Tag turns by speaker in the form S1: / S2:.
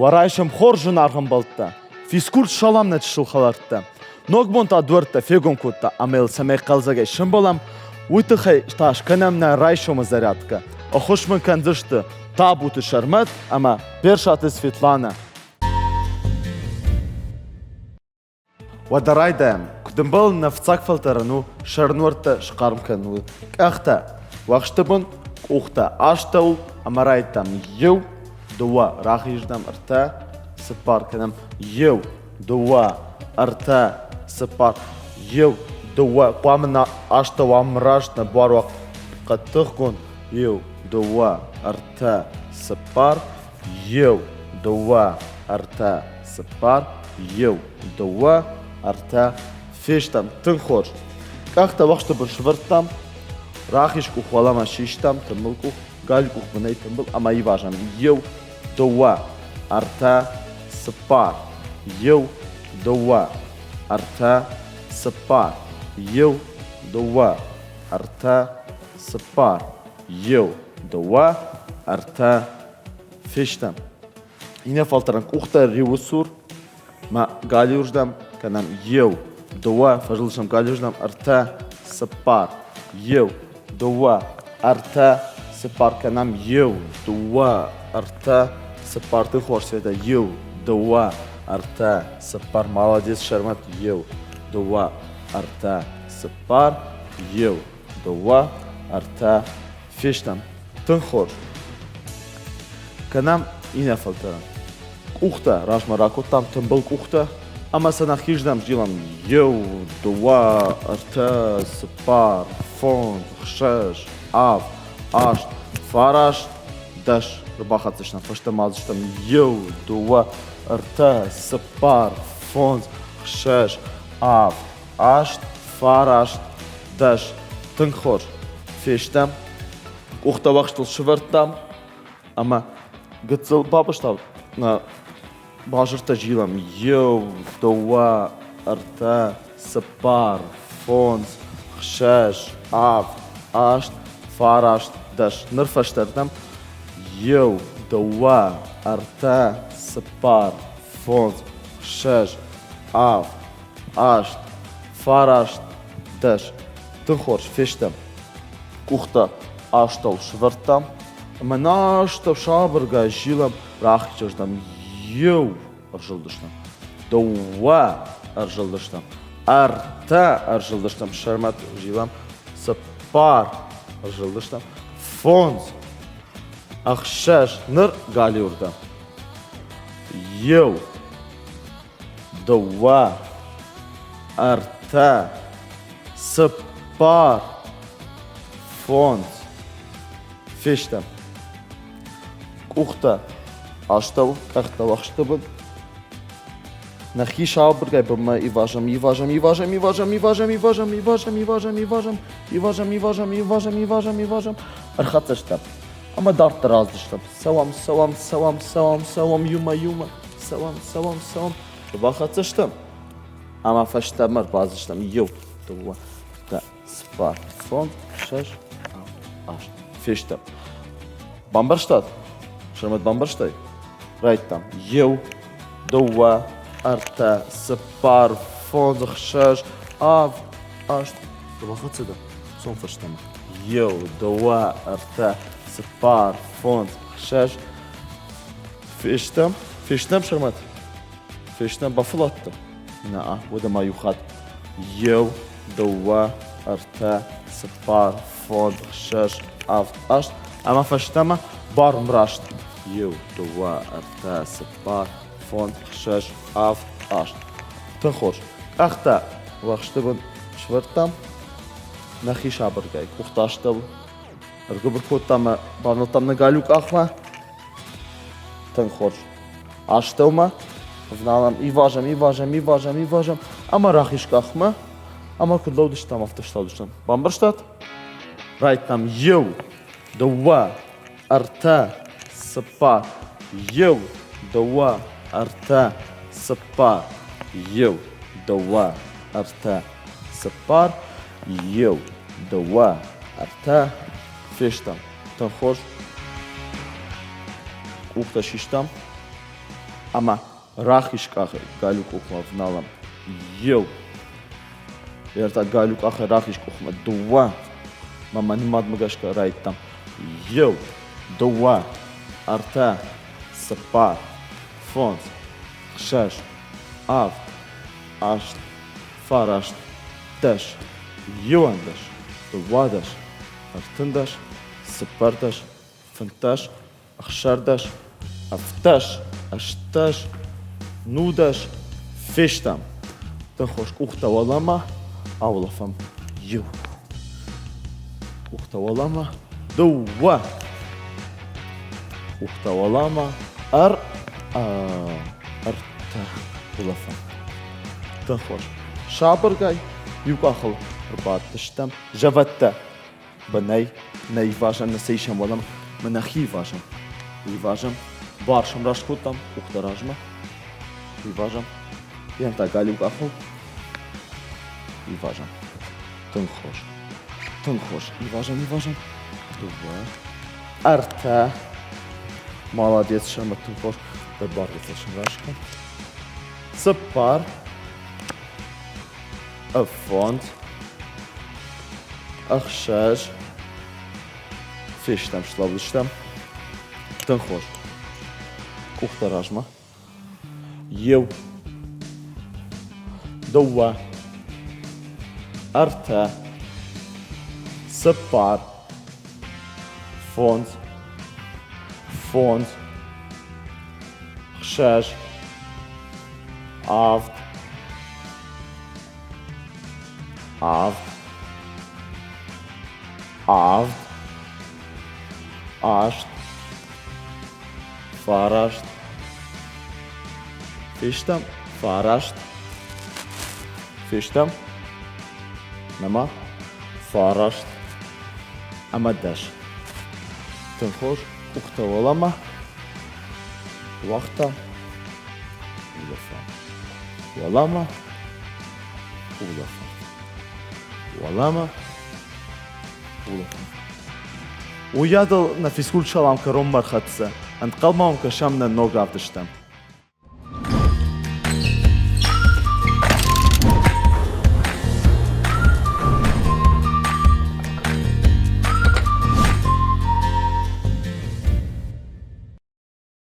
S1: Варайшым хоржын арғын балытта. Физкурт шалам нәтішіл қалартта. Ногмонта дуартта фегон кутта. Амел самай қалзагай шымбалам. Уйтыхай таш канамна райшома зарядка. Охошмын кандышты. Табуты шармат, ама першаты Светлана. Вадарайдаем. Кудымбал на вцак фалтарану шарнуарта шқарм кануы. Кахта. Вахштабын ухта аштаул. Амарайтам ю. Дуа рахиждам арта. Сыпар канам ю. Дуа арта. Сыпар ю. Дуа. Памна аштау амрашна баруак. Катықкун ю. Дуа арта. Сыпар ю. Дуа арта. Сыпар ю. Дуа арта. Фештам тынхор. Кахта вахштабын швыртам. Рахишку хвалама шиштам. Тымылку. Гальку хванай тымбыл. Ама и важам. Ю. Дуа арта. Сыпар ю. Дуа арта. Сыпар ю. Дуа арта. Сыпар ю. Дуа арта. Фештам. Ине фалтаран кухта ривусур. Ма галюждам. Канам ю. Дуа фажылышам галюждам. Арта. Сыпар ю. Дуа арта. Сыпар канам ю. Дуа арта. Сыпар ты хочешь это ю. Дуа арта. Сыпар молодец шармат ю. Дуа арта. Сыпар ю. Дуа арта. Фештам тынхор. Канам ине фалтаран. Кухта рашма ракутам тымбыл кухта. Ама санахиждам жилам ю. Дуа арта. Сыпар фон хшеш ав ашт фараш даш рыбахатышна фаштамазыштам ю. Дуа арта. Сыпар фон хшеш ав ашт фараш даш тынхор. Фештам кухта вахштыл швыртам. Ама гыцыл бабыштал на бажырта жилам ю. Дуа арта. Сыпар фон хшеш ав ашт фараш даш нырфаштардам ю. Дуа арта. Сыпар фон хшеш ав ашт фараш даш тынхор. Фештам кухта аштал швыртам. Ама наштав шабырга жилам рахичаждам ю. Аржылдыштам. Дуа аржылдыштам. Арта аржылдыштам. Шармат жилам. Сыпар аржылдыштам. Фонз ахшаш ныр галюрдам. Ю. Дуа арта. Сыпар фонз. Фештам кухта аштау кахта вахштабын. Нахи шабыргай бама и важам. Архаташтам. Ама дарт раздыштам. Салам юма. Салам. Бахаташтам. Ама фаштамар базыштам. Ю. Дуа арта. Сыпар фон шеш аш. Фештам Бамбарштад. Шармат Бамбарштай. Райттам ю. Дуа арта. Сыпар фон шеш ав аш. Бахатсыда. Сон фаштам. Ю. Дуа арта. Сыпар фон шеш. Фештам шармат. Фештам бафлаттам. Наа, وده ما يخاط. ю. Дуа арта. Сыпар фон шеш ав аш. Ама фаштама бар мрашт. Ю. Дуа арта. Сыпар фон шеш ав аш. Тынхор. Ахта вахштабын швыртам. Нахи шабыргай кухташтал. Аргубыр коттама барналтамна галюк ахма. Тынхор. Ашталма. Вналам и важам. Ама рахишка ахма. Ама кудлаудыштам автошталдыштам. Бамбарштад. Райттам ю. Дуа арта. Сыпар ю. Дуа арта. Сыпар ю. Дуа арта. Сыпар ю. Дуа арта. Фештам тынхор. Кухта шиштам. Ama rachis kache galuk ukma vnalam. Yo. Երտա գալուկ ախը ռախիշ կողմը դուա մաման մատ մգաշկա ռայտամ յո դուա արտա սպա ֆոնց խշաշ ավ աշտ ֆարաշտ դաշ յոանդաշ դուադաշ արտնդաշ սպարտաշ ֆնտաշ խշարդաշ ավտաշ աշտաշ նուդաշ ֆեշտամ տխոշ ուխտավալամա Avlafam yu. Uhtavalama duwa. Uhtavalama arta ulafam. Tăhoș. Șabărgai yuqaxıl rbatıştam. Javatta. Banay nay vajan naseyşam valam. Manaxi vajan. Vajan. Barşam raşkutam uhtarajma. Vajan. Yanta gali yuqaxıl. Важен. Тынхош. И важен. Дуба. Арта. Молодец, шама тынхош. Добавится шамрашка. Сапар. Афонд. Ахшаш. Фештам, шлавлыштам. Тынхош. Ухтаражма. Ев. Дуба. Arta, Săpar, Fond, Xaj, Avd, Așt, Farașt, Fiștam, Farașt, Fiștam, Nama, Faraşt, Amadaş. Tınxoş, uxtavalama, Vaxta, Ulafa. Valama, Ulafa. Valama, Ulafa. Uyadı na fiskul çalam karom marxatsa. Ant qalmam ka şamna nogravdıştam.